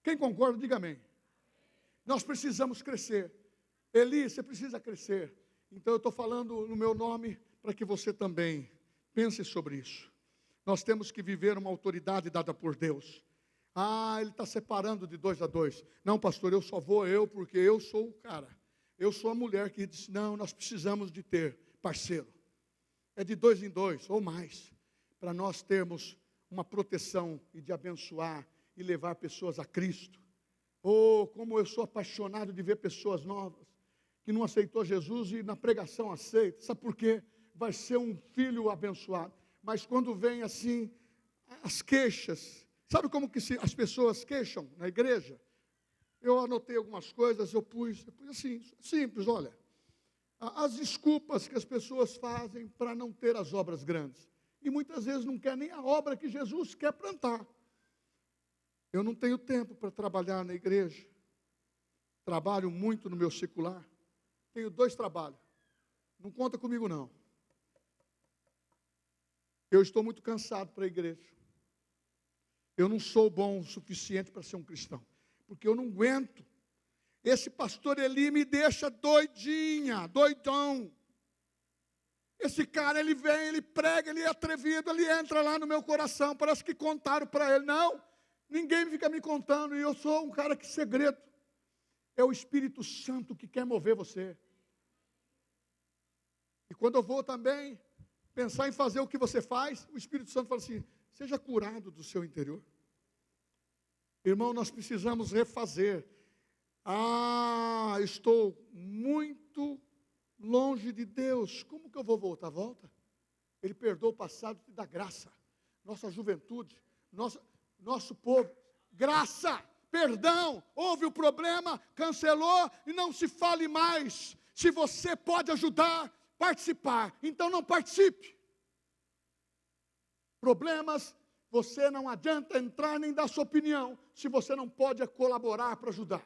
Quem concorda, diga amém. Nós precisamos crescer. Eli, você precisa crescer. Então eu estou falando no meu nome para que você também pense sobre isso. Nós temos que viver uma autoridade dada por Deus. Ele está separando de 2 a 2. Não, pastor, eu só vou porque eu sou o cara. Eu sou a mulher que disse, não, nós precisamos de ter parceiro. É de 2 em 2 ou mais, para nós termos uma proteção e de abençoar e levar pessoas a Cristo. Como eu sou apaixonado de ver pessoas novas, que não aceitou Jesus e na pregação aceita. Sabe por quê? Vai ser um filho abençoado. Mas quando vem assim, as queixas, sabe como que as pessoas queixam na igreja? Eu anotei algumas coisas, eu pus assim, simples, olha. as desculpas que as pessoas fazem para não ter as obras grandes. E muitas vezes não quer nem a obra que Jesus quer plantar. Eu não tenho tempo para trabalhar na igreja. Trabalho muito no meu secular. Tenho 2 trabalhos. Não conta comigo, não. Eu estou muito cansado para a igreja. Eu não sou bom o suficiente para ser um cristão. Porque eu não aguento. Esse pastor Eli me deixa doidinha, doidão. Esse cara, ele vem, ele prega, ele é atrevido, ele entra lá no meu coração. Parece que contaram para ele. Não, ninguém fica me contando. E eu sou um cara que segredo. É o Espírito Santo que quer mover você. E quando eu vou também pensar em fazer o que você faz, o Espírito Santo fala assim, seja curado do seu interior. Irmão, nós precisamos refazer. Estou muito longe de Deus. Como que eu vou voltar? Volta. Ele perdoa o passado e dá graça. Nossa juventude, nosso povo, graça, perdão. Houve o problema, cancelou e não se fale mais. Se você pode ajudar, participar, então não participe. Problemas, você não adianta entrar nem dar sua opinião, se você não pode colaborar para ajudar.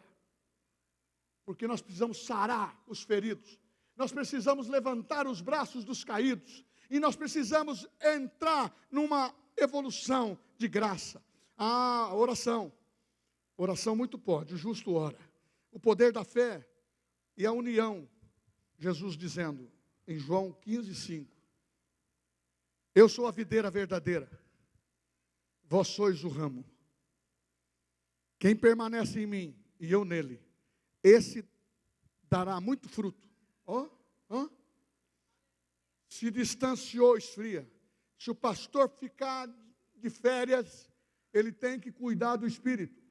Porque nós precisamos sarar os feridos, nós precisamos levantar os braços dos caídos, e nós precisamos entrar numa evolução de graça. Oração muito pode, o justo ora. O poder da fé e a união, Jesus dizendo, em João 15:5, eu sou a videira verdadeira, vós sois o ramo. Quem permanece em mim e eu nele, esse dará muito fruto. Se distanciou, esfria. Se o pastor ficar de férias, ele tem que cuidar do espírito.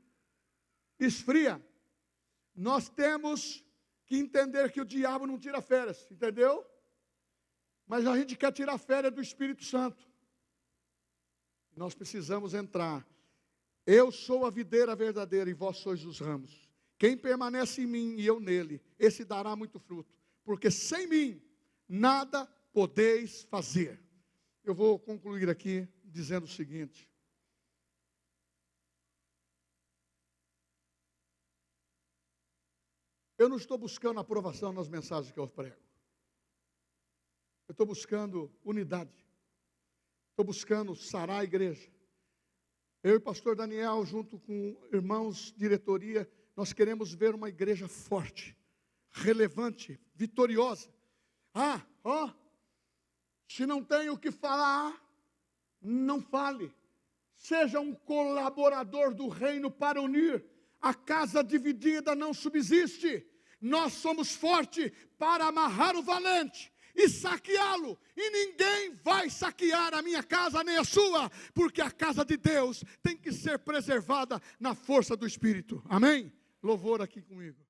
Esfria. Nós temos que entender que o diabo não tira férias, entendeu? Mas a gente quer tirar férias do Espírito Santo. Nós precisamos entrar. Eu sou a videira verdadeira e vós sois os ramos. Quem permanece em mim e eu nele, esse dará muito fruto. Porque sem mim, nada podeis fazer. Eu vou concluir aqui dizendo o seguinte. Eu não estou buscando aprovação nas mensagens que eu prego. Eu estou buscando unidade. Estou buscando sarar a igreja. Eu e o pastor Daniel, junto com irmãos, diretoria, nós queremos ver uma igreja forte, relevante, vitoriosa. Se não tem o que falar, não fale. Seja um colaborador do reino para unir. A casa dividida não subsiste. Nós somos fortes para amarrar o valente e saqueá-lo, e ninguém vai saquear a minha casa nem a sua, porque a casa de Deus tem que ser preservada na força do Espírito. Amém? Louvor aqui comigo.